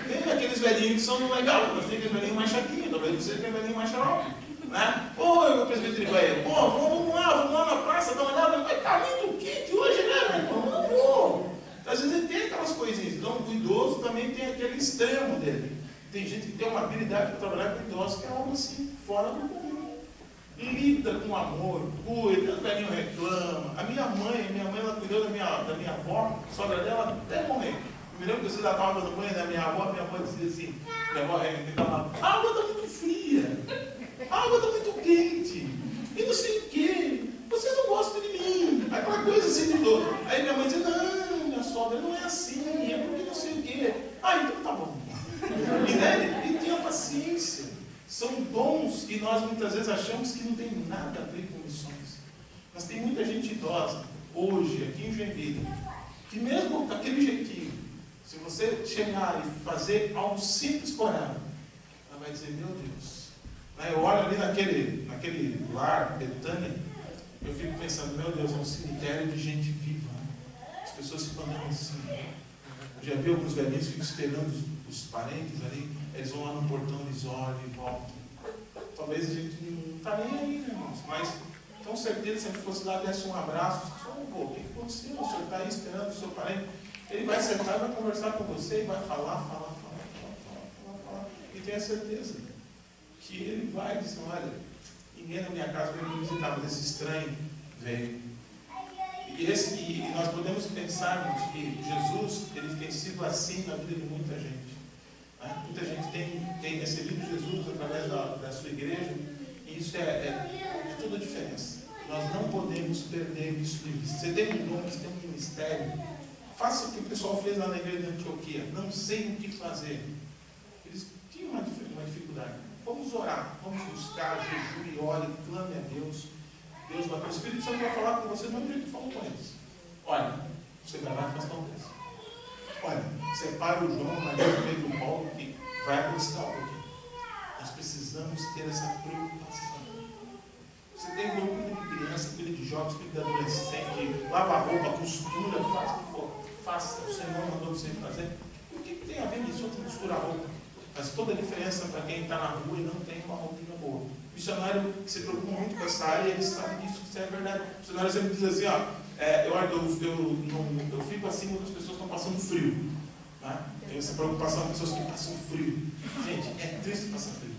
Tem aqueles velhinhos que são legais, mas tem aqueles velhinhos mais chatinhos, talvez você tenha velhinho mais xarope. Né? O presbítero vai, vamos lá na praça, dá uma olhada, vai estar muito quente hoje, né, meu irmão? Não vou. Às vezes ele tem aquelas coisinhas. Então o idoso também tem aquele extremo dele. Tem gente que tem uma habilidade para trabalhar com idosos que é algo assim, fora do comum. Lida com amor, cuida, o velhinho reclama. A minha mãe ela cuidou da minha avó, sogra dela até morrer. Eu me lembro que eu estava dando banho da minha avó dizia assim, minha avó reclamava, a água está muito fria, a água está muito quente, e não sei o quê, você não gosta de mim, aquela coisa assim de idoso. Aí minha mãe dizia, não, minha sogra não é assim, é porque não sei o quê. Então tá bom. E tenha paciência. São dons que nós muitas vezes achamos que não tem nada a ver com missões. Mas tem muita gente idosa, hoje, aqui em Joinville, que mesmo com aquele jeitinho, se você chegar e fazer algo simples por ela vai dizer, meu Deus. Eu olho ali naquele lar, Betânia, eu fico pensando, meu Deus, é um cemitério de gente viva. As pessoas ficam andando assim. Eu já vi alguns velhinhos que ficam esperando os parentes ali, eles vão lá no portão, eles olham e voltam. Talvez a gente não está nem aí, né, irmãos? Mas, com certeza, se a gente fosse lá, desse um abraço, só o que aconteceu? O senhor está aí esperando o seu parente. Ele vai sentar, vai conversar com você e vai falar. E tenha certeza que ele vai dizer, olha, ninguém na minha casa veio me visitar, mas esse estranho veio. E nós podemos pensarmos que Jesus, ele tem sido assim na vida de muita gente. Muita gente tem recebido Jesus através da sua igreja, e isso é de toda a diferença. Nós não podemos perder isso de vista. Você tem um dom, você tem um ministério. Faça o que o pessoal fez lá na igreja de Antioquia. Não sei o que fazer. Eles tinham uma dificuldade. Vamos orar, vamos buscar, jejum e ore, clame a Deus. Deus vai, o Espírito Santo vai falar com você do mesmo jeito que falou com eles. Olha, você vai lá e faz tal coisa. Olha, separa o João, Maria, Pedro, Paulo, que vai acontecer algo aqui. Nós precisamos ter essa preocupação. Você tem um grupo de criança, cuida de jovens, cuida de adolescente, lava a roupa, costura, faz o que for. Faça, o Senhor mandou você fazer. O que tem a ver isso? Outro costura a roupa. Faz toda a diferença para quem está na rua e não tem uma roupinha boa. O missionário que se preocupa muito com essa área, ele sabe disso, isso é verdade. O missionário sempre diz assim, eu fico assim quando as pessoas estão passando frio. Tá? Tem essa preocupação com pessoas que passam frio. Gente, é triste passar frio.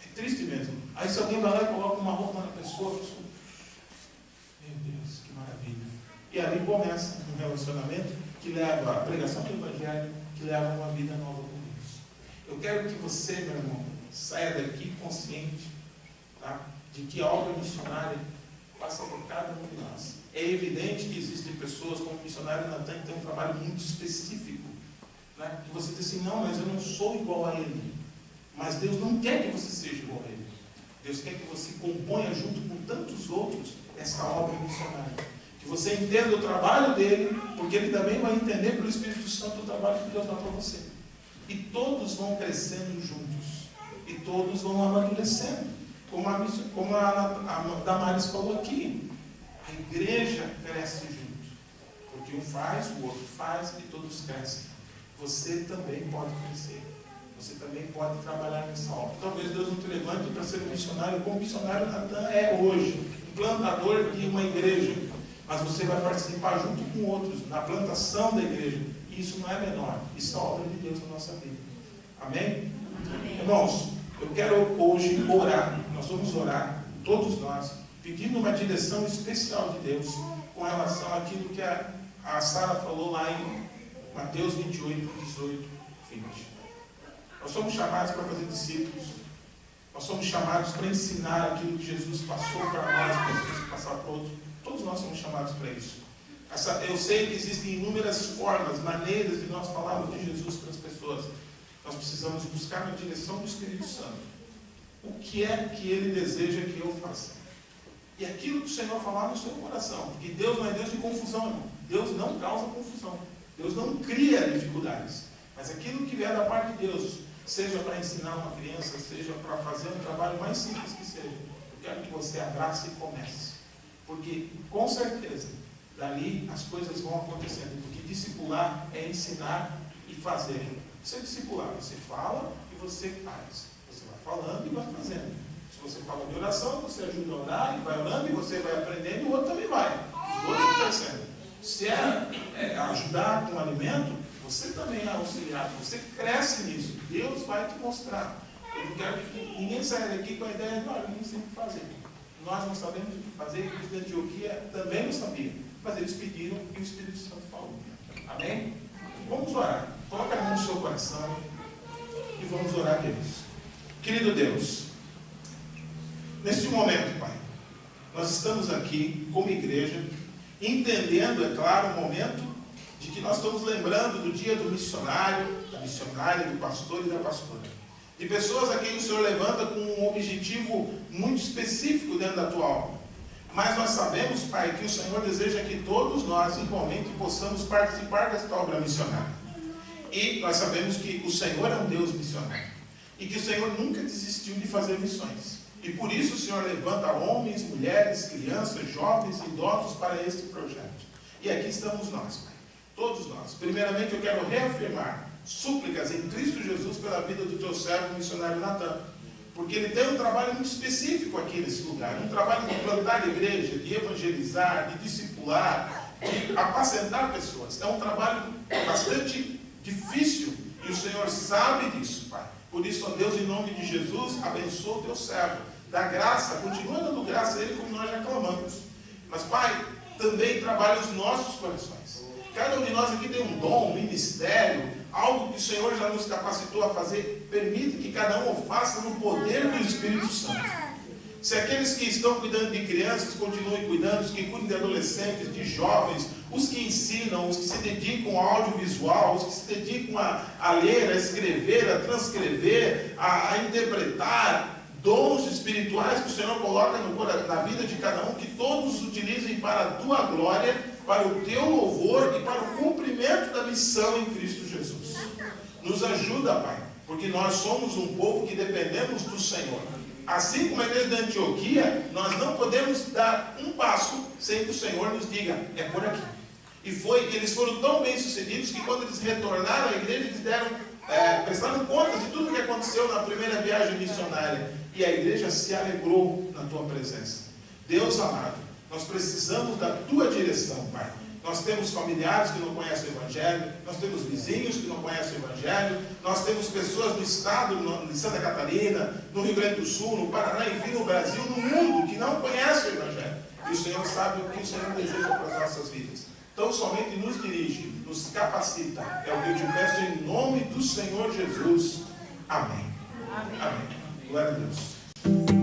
É triste mesmo. Aí se alguém vai lá e coloca uma roupa na pessoa, meu Deus, que maravilha. E ali começa um relacionamento que leva à pregação do Evangelho, que leva a uma vida nova com Deus. Eu quero que você, meu irmão, saia daqui consciente, tá? De que a obra missionária passa por cada um de nós. É evidente que existem pessoas, como o missionário Natan, que tem um trabalho muito específico. Né? Que você diz assim, não, mas eu não sou igual a ele. Mas Deus não quer que você seja igual a Ele. Deus quer que você componha junto com tantos outros essa obra missionária. Que você entenda o trabalho dele, porque ele também vai entender pelo Espírito Santo o trabalho que Deus dá para você. E todos vão crescendo juntos. E todos vão amadurecendo. Como a Damares falou aqui. A igreja cresce junto. Porque um faz, o outro faz e todos crescem. Você também pode crescer. Você também pode trabalhar nessa obra. Talvez Deus não te levante para ser um missionário, como o missionário Natan é hoje, um plantador de uma igreja. Mas você vai participar junto com outros na plantação da igreja. E isso não é menor. Isso é a obra de Deus na nossa vida. Amém? Amém. Irmãos, eu quero hoje orar. Nós vamos orar, todos nós, pedindo uma direção especial de Deus com relação àquilo que a Sara falou lá em Mateus 28, 18, 20. Nós somos chamados para fazer discípulos. Nós somos chamados para ensinar aquilo que Jesus passou para nós, para passar para outros. Todos nós somos chamados para isso. Eu sei que existem inúmeras formas, maneiras de nós falarmos de Jesus para as pessoas. Nós precisamos buscar na direção do Espírito Santo. O que é que Ele deseja que eu faça? E aquilo que o Senhor falar no seu coração. Porque Deus não é Deus de confusão, irmão. Deus não causa confusão. Deus não cria dificuldades. Mas aquilo que vier da parte de Deus, seja para ensinar uma criança, seja para fazer um trabalho mais simples que seja, eu quero que você abrace e comece. Porque, com certeza, dali as coisas vão acontecendo. Porque discipular é ensinar e fazer. Você é discipular, você fala e você faz. Você vai falando e vai fazendo. Se você fala de oração, você ajuda a orar e vai orando e você vai aprendendo e o outro também vai. Os dois vão crescendo. Se é ajudar com alimento, você também é auxiliado. Você cresce nisso. Deus vai te mostrar. Eu não quero que ninguém saia daqui com a ideia de, olha, eu não sei o que fazer. Nós não sabemos o que fazer, e os de Antioquia também não sabiam. Mas eles pediram e o Espírito Santo falou. Amém? Vamos orar. Coloca a mão no seu coração e vamos orar a Deus. Querido Deus, neste momento, Pai, nós estamos aqui como igreja, entendendo, é claro, o momento de que nós estamos lembrando do dia do missionário, da missionária, do pastor e da pastora. De pessoas a quem o Senhor levanta com um objetivo muito específico dentro da tua obra. Mas nós sabemos, Pai, que o Senhor deseja que todos nós, igualmente, possamos participar desta obra missionária. E nós sabemos que o Senhor é um Deus missionário. E que o Senhor nunca desistiu de fazer missões. E por isso o Senhor levanta homens, mulheres, crianças, jovens, idosos para este projeto. E aqui estamos nós, Pai. Todos nós. Primeiramente eu quero reafirmar súplicas em Cristo Jesus pela vida do teu servo missionário Natan. Porque ele tem um trabalho muito específico aqui nesse lugar. Um trabalho de plantar igreja, de evangelizar, de discipular, de apacentar pessoas. É um trabalho bastante difícil. E o Senhor sabe disso, Pai. Por isso, ó Deus, em nome de Jesus, abençoa o teu servo. Dá graça, continua dando graça a ele como nós já clamamos. Mas, Pai, também trabalha os nossos corações. Cada um de nós aqui tem um dom, um ministério, algo que o Senhor já nos capacitou a fazer. Permite que cada um o faça no poder do Espírito Santo. Se aqueles que estão cuidando de crianças continuem cuidando, os que cuidam de adolescentes, de jovens, os que ensinam, os que se dedicam ao audiovisual, os que se dedicam a ler, a escrever, a transcrever, a interpretar, dons espirituais que o Senhor coloca na vida de cada um, que todos utilizem para a tua glória, para o teu louvor e para o cumprimento da missão em Cristo Jesus. Nos ajuda, Pai, porque nós somos um povo que dependemos do Senhor. Assim como a igreja da Antioquia, nós não podemos dar um passo sem que o Senhor nos diga, é por aqui. E eles foram tão bem sucedidos que quando eles retornaram à igreja, eles prestaram contas de tudo que aconteceu na primeira viagem missionária. E a igreja se alegrou na tua presença. Deus amado, nós precisamos da tua direção, Pai. Nós temos familiares que não conhecem o Evangelho, nós temos vizinhos que não conhecem o Evangelho, nós temos pessoas no estado de Santa Catarina, no Rio Grande do Sul, no Paraná, enfim, no Brasil, no mundo, que não conhecem o Evangelho. E o Senhor sabe o que o Senhor deseja para as nossas vidas. Então somente nos dirige, nos capacita. É o que eu te peço em nome do Senhor Jesus. Amém. Amém. Glória a Deus.